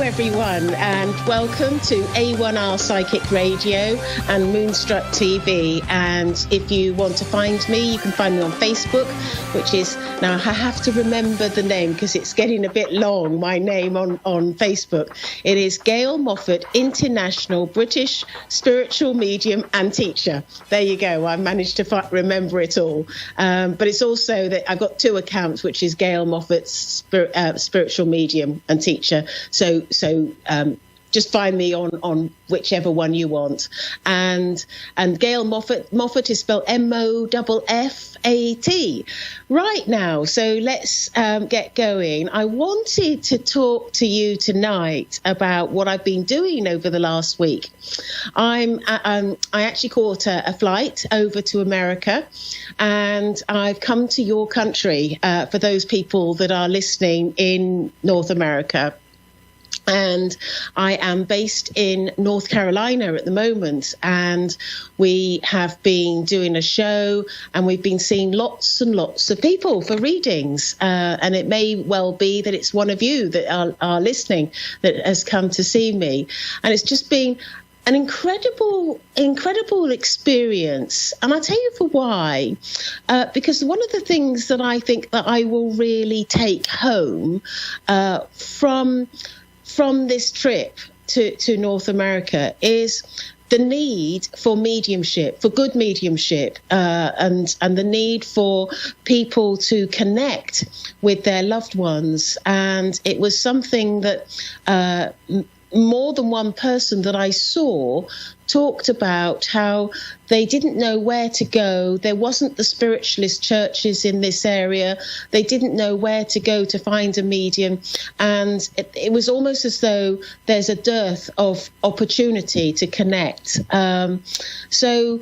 everyone, and welcome to A1R Psychic Radio and Moonstruck TV. And if you want to find me, you can find me on Facebook, which is, now I have to remember the name because it's getting a bit long, my name on Facebook. It is Gail Moffat, International British Spiritual Medium and Teacher. There you go, I managed to remember it all. But it's also that I've got two accounts, which is Gail Moffat's Spiritual Medium and Teacher. So just find me on whichever one you want. And Gail Moffat is spelled Moffat. Right now, so let's get going. I wanted to talk to you tonight about what I've been doing over the last week. I actually caught a flight over to America, and I've come to your country for those people that are listening in North America. And I am based in North Carolina at the moment, and we have been doing a show, and we've been seeing lots and lots of people for readings, and it may well be that it's one of you that are listening that has come to see me, and it's just been an incredible experience. And I'll tell you for why, because one of the things that I think that I will really take home from this trip to North America is the need for mediumship, for good mediumship, and the need for people to connect with their loved ones. And it was something that more than one person that I saw talked about how they didn't know where to go. There wasn't the spiritualist churches in this area. They didn't know where to go to find a medium. And it was almost as though there's a dearth of opportunity to connect. So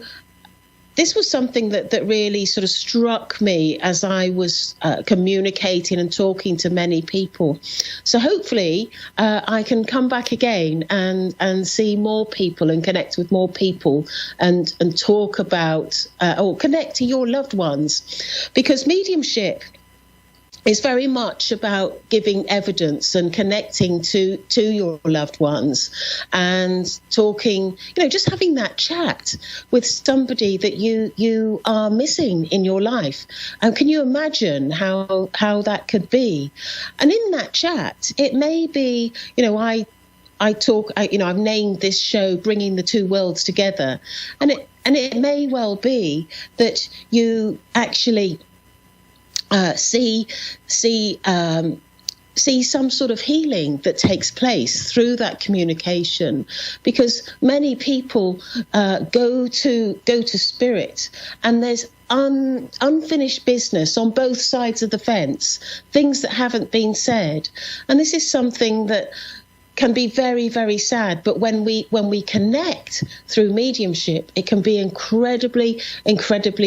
this was something that really sort of struck me as I was communicating and talking to many people. So hopefully I can come back again and see more people and connect with more people and talk about or connect to your loved ones, because mediumship is very much about giving evidence and connecting to your loved ones and talking, just having that chat with somebody that you are missing in your life. And can you imagine how that could be? And in that chat, it may be, I've named this show Bringing the Two Worlds Together. And it may well be that you actually see some sort of healing that takes place through that communication, because many people go to spirit, and there's unfinished business on both sides of the fence, things that haven't been said. And this is something that can be very, very sad. But when we connect through mediumship, it can be incredibly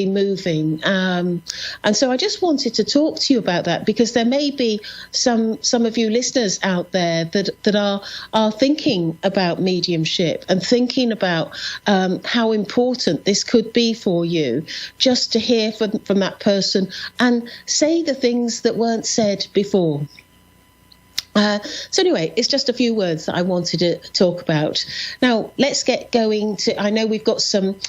moving. And so I just wanted to talk to you about that, because there may be some of you listeners out there that are thinking about mediumship and thinking about how important this could be for you, just to hear from that person and say the things that weren't said before. So anyway, it's just a few words that I wanted to talk about. Now, let's get going to, I know we've got some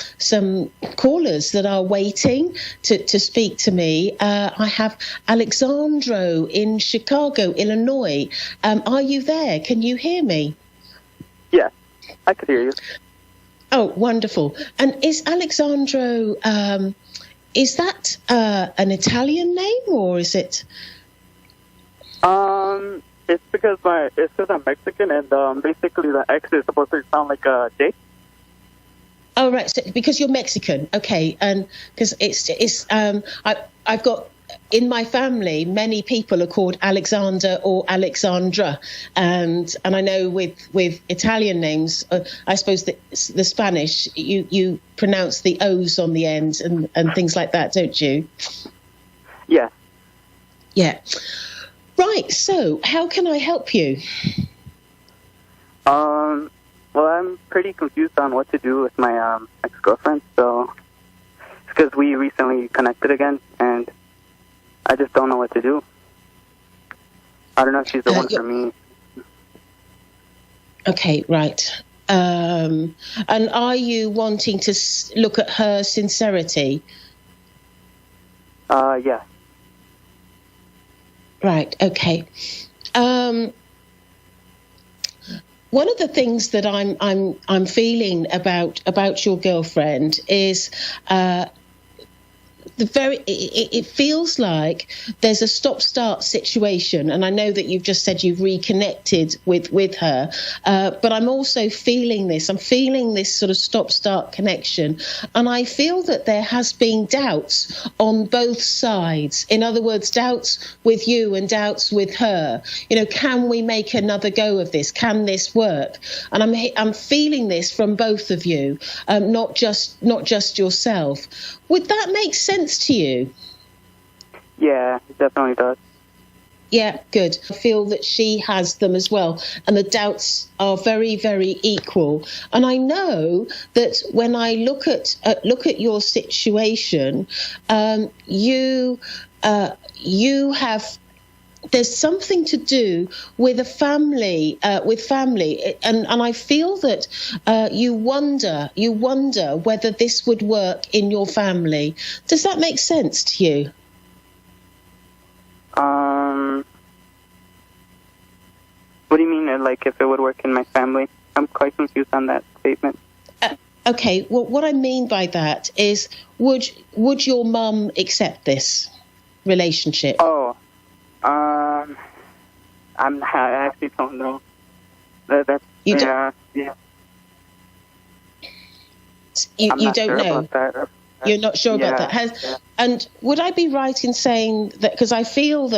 callers that are waiting to speak to me. I have Alexandro in Chicago, Illinois. Are you there? Can you hear me? Yeah, I could hear you. Oh, wonderful. And is Alexandro, is that an Italian name, or is it? It's because I'm Mexican, and basically the X is supposed to sound like a J. Oh, right. So because you're Mexican, okay, and because I've got in my family many people are called Alexander or Alexandra, and I know with Italian names, I suppose the Spanish you pronounce the O's on the end and things like that, don't you? Yeah. Yeah. Right, so how can I help you? Well, I'm pretty confused on what to do with my ex-girlfriend, so it's because we recently connected again, and I just don't know what to do. I don't know if she's the one for me. Okay, right. And are you wanting to look at her sincerity? Yeah. Right. Okay. One of the things that I'm feeling about your girlfriend is it feels like there's a stop-start situation, and I know that you've just said you've reconnected with her, but I'm also feeling this. I'm feeling this sort of stop-start connection, and I feel that there has been doubts on both sides. In other words, doubts with you and doubts with her. You know, can we make another go of this? Can this work? And I'm feeling this from both of you, not just yourself. Would that make sense to you? Yeah, it definitely does. Yeah, good. I feel that she has them as well, and the doubts are very, very equal. And I know that when I look at your situation, you have. There's something to do with a family, and I feel that you wonder whether this would work in your family. Does that make sense to you? What do you mean, like, if it would work in my family? I'm quite confused on that statement. Okay, well, what I mean by that is, would your mum accept this relationship? Oh. I actually don't know. You don't know. About that. You're not sure about that. And would I be right in saying that, because I feel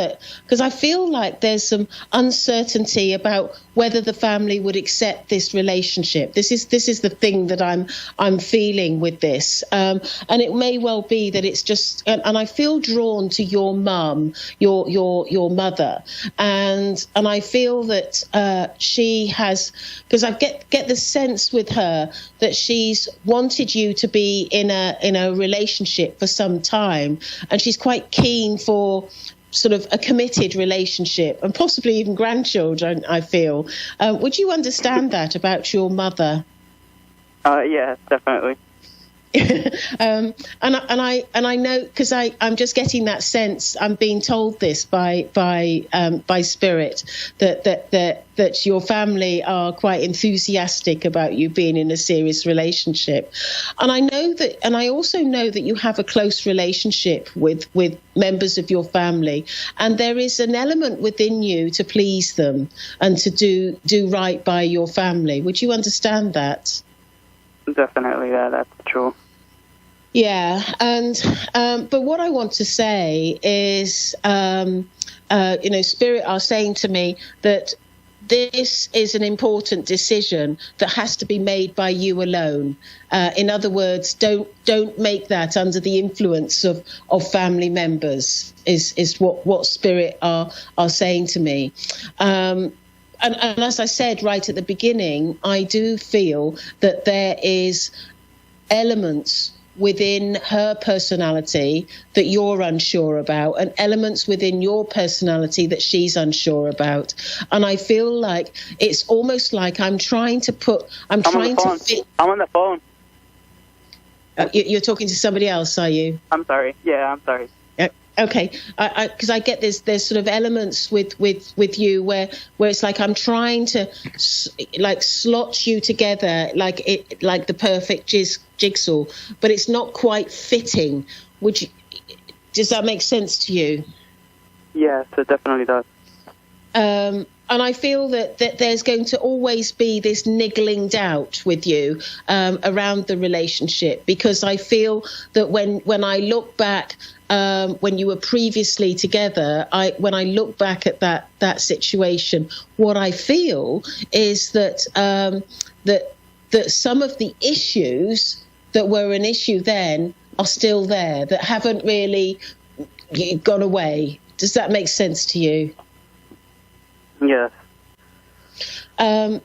like there's some uncertainty about whether the family would accept this relationship. This is the thing that I'm feeling with this, and it may well be that it's just. And I feel drawn to your mum, your mother, and I feel that she has, because I get the sense with her that she's wanted you to be in a relationship for some time. And she's quite keen for sort of a committed relationship and possibly even grandchildren, I feel. Would you understand that about your mother? Yeah, definitely. And I know, because I'm just getting that sense. I'm being told this by spirit that your family are quite enthusiastic about you being in a serious relationship, and I also know that you have a close relationship with members of your family, and there is an element within you to please them and to do right by your family. Would you understand that? Definitely, yeah, that's true. Yeah, and but what I want to say is, Spirit are saying to me that this is an important decision that has to be made by you alone. In other words, don't make that under the influence of family members. Is what Spirit are saying to me. And as I said right at the beginning, I do feel that there is elements within her personality that you're unsure about, and elements within your personality that she's unsure about. And I feel like it's almost like I'm trying to fit. I'm on the phone. You're talking to somebody else, are you? I'm sorry. Yeah, I'm sorry. Okay, because I get there's sort of elements with you where it's like I'm trying to like slot you together like the perfect jigsaw, but it's not quite fitting. Does that make sense to you? Yes, it definitely does. And I feel that there's going to always be this niggling doubt with you around the relationship, because I feel that when I look back, when you were previously together, when I look back at that situation, what I feel is that that some of the issues that were an issue then are still there, that haven't really gone away. Does that make sense to you? Yes. But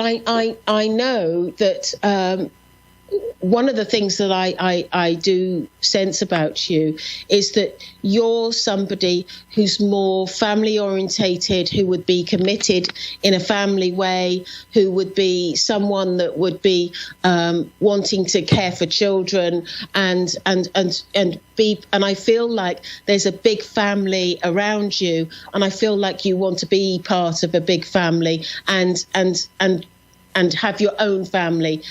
I know that one of the things that I do sense about you is that you're somebody who's more family orientated, who would be committed in a family way, who would be someone that would be wanting to care for children and I feel like there's a big family around you, and I feel like you want to be part of a big family and have your own family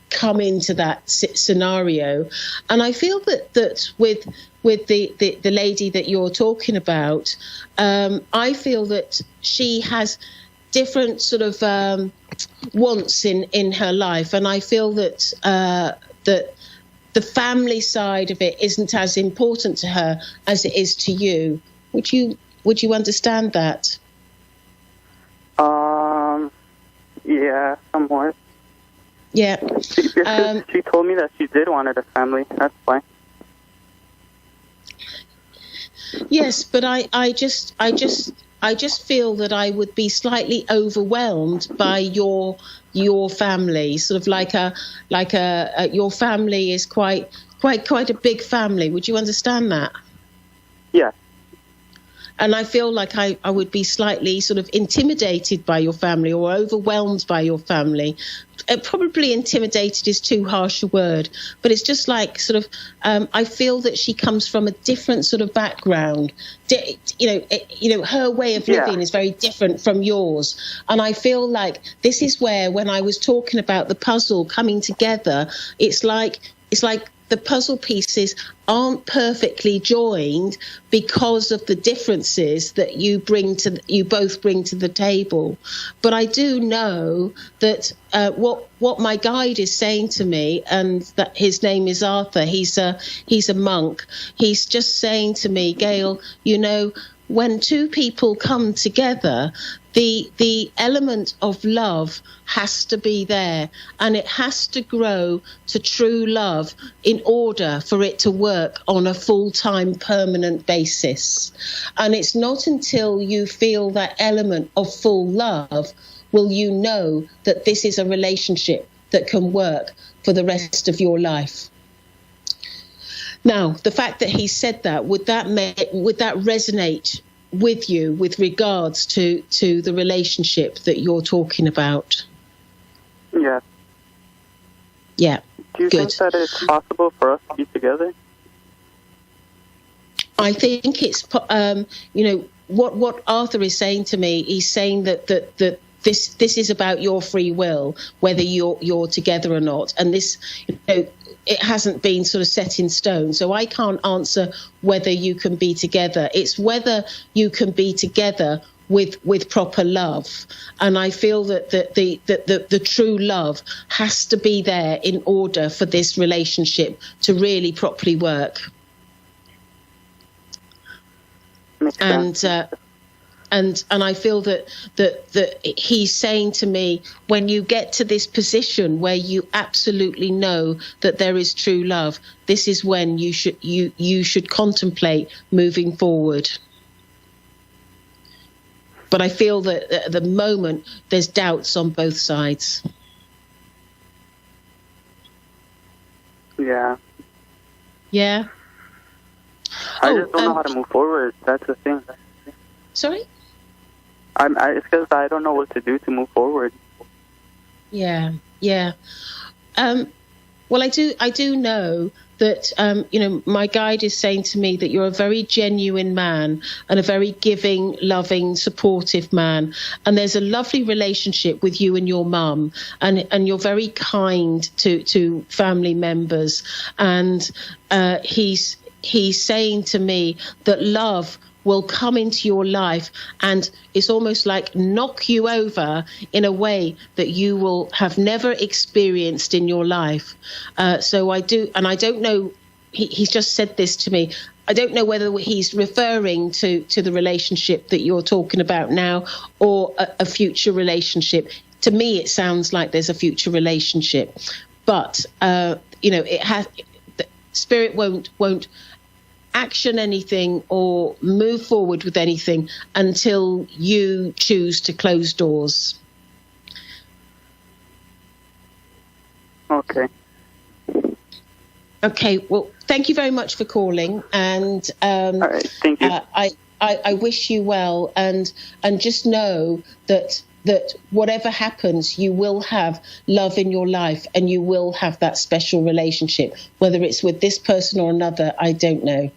come into that scenario. And I feel that with the lady that you're talking about, I feel that she has different sort of wants in her life, and I feel that that the family side of it isn't as important to her as it is to you. Would you understand that? Yeah, somewhat. Yeah. She told me that she did want a family. That's why. Yes, but I just feel that I would be slightly overwhelmed by your family. Sort of like your family is quite a big family. Would you understand that? Yeah. And I feel like I would be slightly sort of intimidated by your family or overwhelmed by your family. Probably intimidated is too harsh a word, but it's just like sort of, I feel that she comes from a different sort of background. Her way of living is very different from yours. And I feel like this is where, when I was talking about the puzzle coming together, it's like the puzzle pieces aren't perfectly joined because of the differences that you both bring to the table. But I do know that what my guide is saying to me, and that his name is Arthur. He's a monk. He's just saying to me, Gail, when two people come together, the element of love has to be there, and it has to grow to true love in order for it to work on a full-time permanent basis. And it's not until you feel that element of full love will you know that this is a relationship that can work for the rest of your life. Now, the fact that he said that, would that resonate with you with regards to the relationship that you're talking about? Yeah. Yeah. Do you think that it's possible for us to be together? I think it's, what Arthur is saying to me, he's saying that this is about your free will, whether you're together or not. And this, it hasn't been sort of set in stone. So I can't answer whether you can be together. It's whether you can be together with proper love. And I feel that the true love has to be there in order for this relationship to really properly work. And I feel that he's saying to me, when you get to this position where you absolutely know that there is true love, this is when you should contemplate moving forward. But I feel that at the moment there's doubts on both sides. Yeah. Yeah. I just don't know how to move forward. That's the thing. Sorry? It's because I don't know what to do to move forward. Yeah. Well, I do know that, my guide is saying to me that you're a very genuine man and a very giving, loving, supportive man. And there's a lovely relationship with you and your mum, and you're very kind to family members. And he's saying to me that love will come into your life, and it's almost like knock you over in a way that you will have never experienced in your life. So I don't know, he's just said this to me. I don't know whether he's referring to the relationship that you're talking about now or a future relationship. To me, it sounds like there's a future relationship, but it has. Spirit won't action anything or move forward with anything until you choose to close doors. Okay. Okay, well, thank you very much for calling, and All right, thank you. I wish you well, and just know that whatever happens, you will have love in your life, and you will have that special relationship, whether it's with this person or another. I don't know.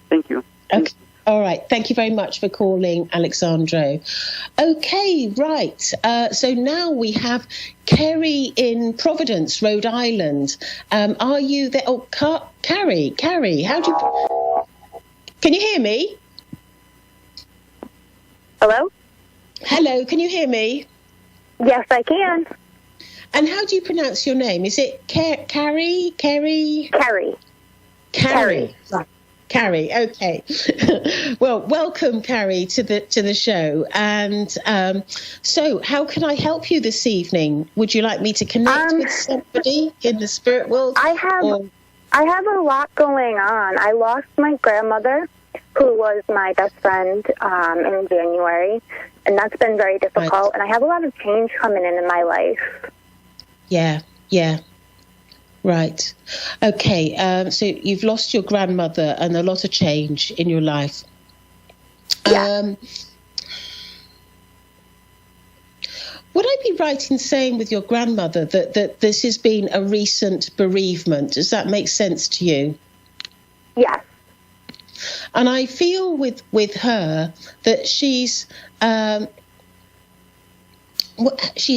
Thank you. Okay. All right. Thank you very much for calling, Alexandro. Okay, right. So now we have Kerry in Providence, Rhode Island. Are you there? Oh, Carrie, how do you... Can you hear me? Hello? Hello, can you hear me? Yes, I can. And how do you pronounce your name? Is it Carrie? Carrie. Right. Carrie, okay. Well, welcome, Carrie, to the show. And so, how can I help you this evening? Would you like me to connect with somebody in the spirit world? I have a lot going on. I lost my grandmother, who was my best friend in January, and that's been very difficult. Right. And I have a lot of change coming in my life. Yeah. Right. Okay. So you've lost your grandmother and a lot of change in your life. Yeah. Would I be right in saying with your grandmother that this has been a recent bereavement? Does that make sense to you? Yes. And I feel with her that she's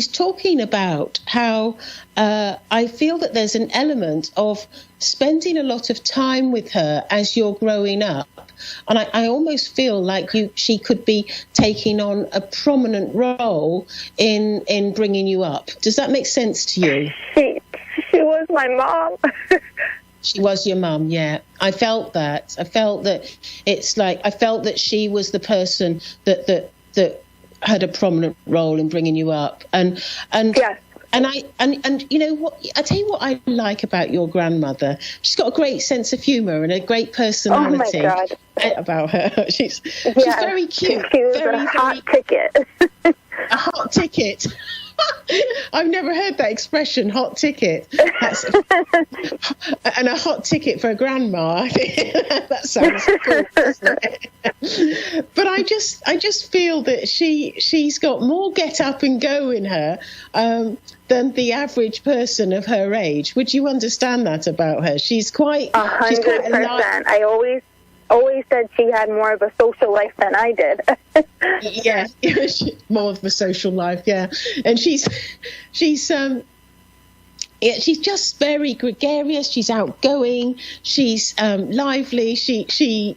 talking about how I feel that there's an element of spending a lot of time with her as you're growing up. And I almost feel like she could be taking on a prominent role in bringing you up. Does that make sense to you? She was my mom. She was your mum, yeah. I felt that. I felt that she was the person that had a prominent role in bringing you up, and yes. And you know what? I tell you what I like about your grandmother. She's got a great sense of humour and a great personality. Oh my God. About her. She's very cute. She was very, a hot ticket. A hot ticket. I've never heard that expression, hot ticket. And a hot ticket for a grandma. That sounds cool, doesn't it? But I just feel that she's got more get up and go in her than the average person of her age. Would you understand that about her? She's quite 100%. I always said she had more of a social life than I did. Yeah, more of a social life, yeah. And she's just very gregarious. She's outgoing. She's lively.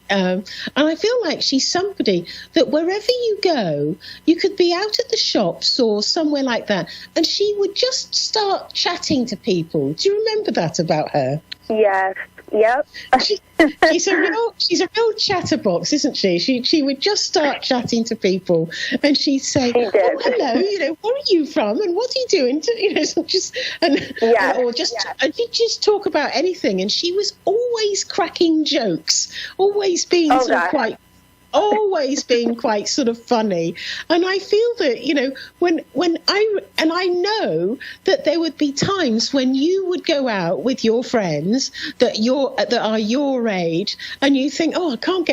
And I feel like she's somebody that wherever you go, you could be out at the shops or somewhere like that, and she would just start chatting to people. Do you remember that about her? Yes. Yep. She's a real chatterbox, isn't she? She would just start chatting to people, and she'd say, "Oh, hello, where are you from, and what are you doing?" And she'd just talk about anything, and she was always cracking jokes, always being always being quite sort of funny. And I feel that, I know that there would be times when you would go out with your friends that are your age, and you think, oh, I can't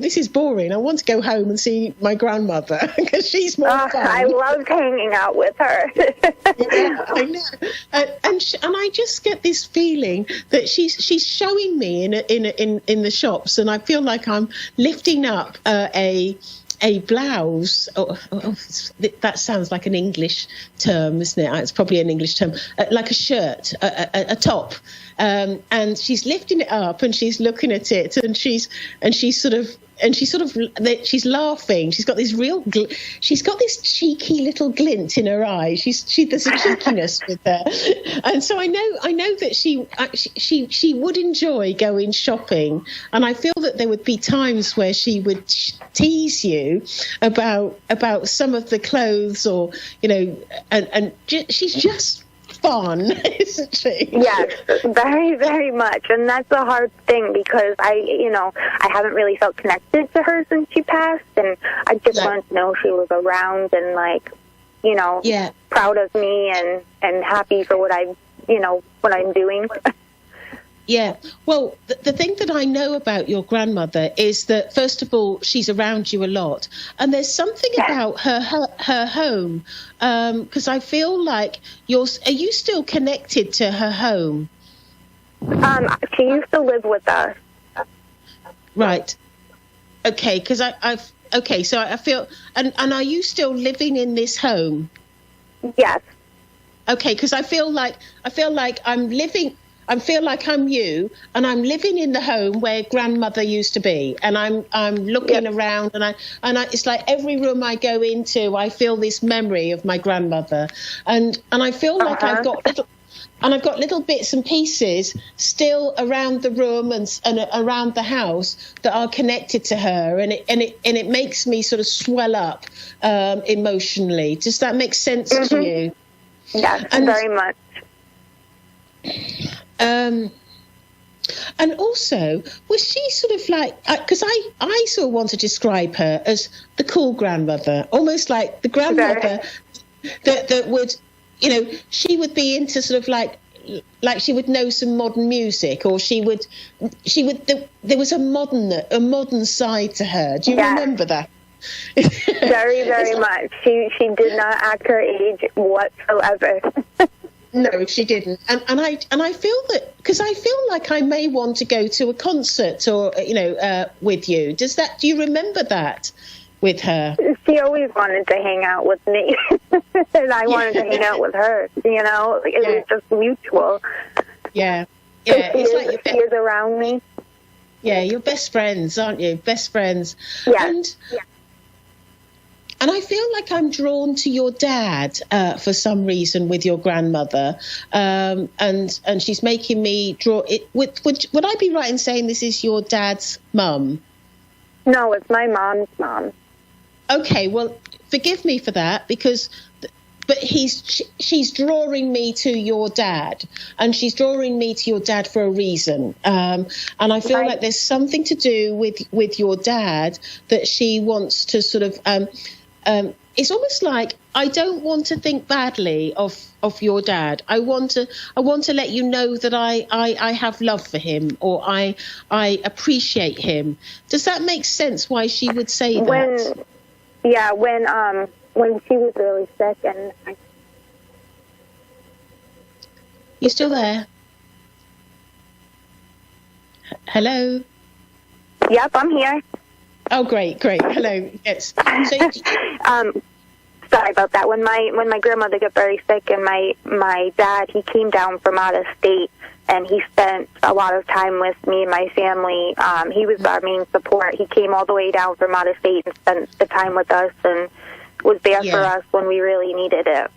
this is boring. I want to go home and see my grandmother because she's more fun. I loved hanging out with her. Yeah, I know. And I just get this feeling that she's showing me in the shops, and I feel like I'm lifting up a blouse. That sounds like an English term, isn't it? It's probably an English term, like a shirt, a top. And she's lifting it up, and she's looking at it, and she's laughing. She's got this cheeky little glint in her eye. There's a cheekiness with her, and so I know that she would enjoy going shopping, and I feel that there would be times where she would tease you about some of the clothes, or and she's just fun, isn't she? Yes, very, very much. And that's a hard thing because I haven't really felt connected to her since she passed, and I just wanted to know she was around and proud of me and happy for what I've what I'm doing. Yeah. Well, the thing that I know about your grandmother is that, first of all, she's around you a lot. And there's something about her home, because I feel like are you still connected to her home? She used to live with us. Right. Okay, because so I feel, and are you still living in this home? Yes. Okay, because I feel like I'm you, and I'm living in the home where grandmother used to be, and I'm looking around, and I it's like every room I go into, I feel this memory of my grandmother, and I feel like I've got little bits and pieces still around the room and around the house that are connected to her, and it makes me sort of swell up emotionally. Does that make sense to you? Yes, very much. And also, was she sort of like, because I sort of want to describe her as the cool grandmother, almost like the grandmother that would, she would be into sort of like she would know some modern music, or there was a modern side to her. Do you remember that? Very, very much. She did not act her age whatsoever. No, she didn't, and I feel that, because I feel like I may want to go to a concert or with you. Do you remember that with her? She always wanted to hang out with me, and I wanted to hang out with her. It was just mutual. Yeah, So it's she is around me. Yeah, you're best friends, aren't you? Best friends. Yeah. And I feel like I'm drawn to your dad for some reason with your grandmother, and she's making me draw it. Would I be right in saying this is your dad's mum? No, it's my mom's mom. Okay, well, forgive me for that, but she's drawing me to your dad, and she's drawing me to your dad for a reason. And I feel like there's something to do with your dad that she wants to sort of. It's almost like I don't want to think badly of your dad. I want to let you know that I have love for him, or I appreciate him. Does that make sense? Why she would say that? When she was really sick, and you still there? Hello. Yep, I'm here. Oh, great. Hello. Yes. So, sorry about that. When my grandmother got very sick, and my dad, he came down from out of state, and he spent a lot of time with me and my family. He was our main support. He came all the way down from out of state and spent the time with us, and was there for us when we really needed it.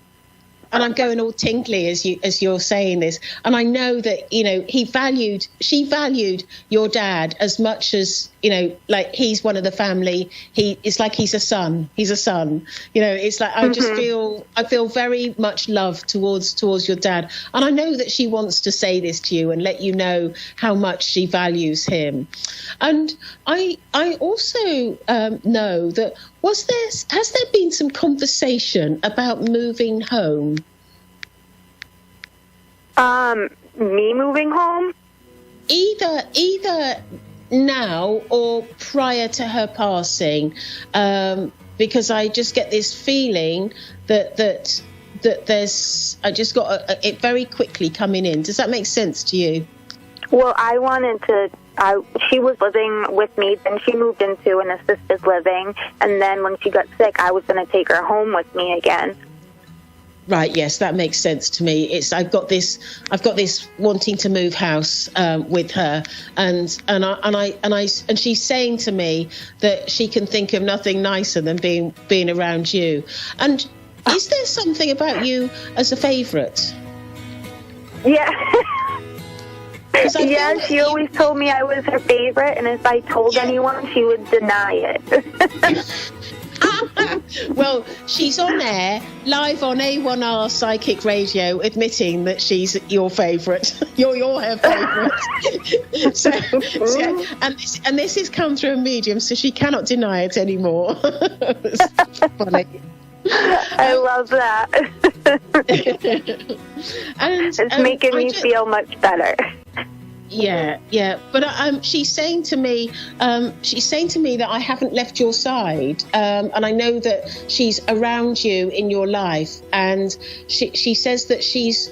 And I'm going all tingly as you're saying this. And I know that, she valued your dad as much as, like he's one of the family. It's like he's a son. He's a son. It's like I just I feel very much love towards your dad. And I know that she wants to say this to you and let you know how much she values him. And I also know that has there been some conversation about moving home? Me moving home? Either now or prior to her passing, because I just get this feeling that there's I just got it very quickly coming in. Does that make sense to you? Well, I wanted to. She was living with me, then she moved into an assisted living, and then when she got sick, I was going to take her home with me again. Right. Yes, that makes sense to me. I've got this wanting to move house with her, and she's saying to me that she can think of nothing nicer than being around you. And is there something about you as a favourite? Yeah. Yeah, she always told me I was her favorite, and if I told anyone, she would deny it. Well, she's on air, live on A1R Psychic Radio, admitting that she's your favourite. You're her favourite. so, and this has come through a medium, so she cannot deny it anymore. It's funny. I love that. And It's making me feel much better. Yeah. But she's saying to me that I haven't left your side, and I know that she's around you in your life, and she says that she's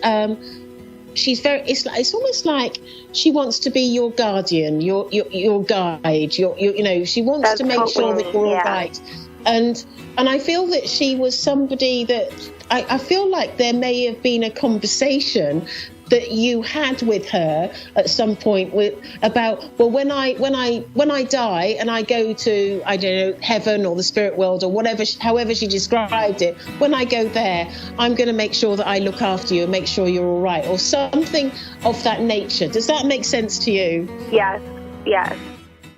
very. It's almost like she wants to be your guardian, your guide. She wants That's to make sure that you're all yeah. right. And I feel that she was somebody that I feel like there may have been a conversation that you had with her at some point about, well, when I die and I go to, I don't know, heaven or the spirit world or whatever, however she described it, when I go there, I'm going to make sure that I look after you and make sure you're all right, or something of that nature. Does that make sense to you? Yes.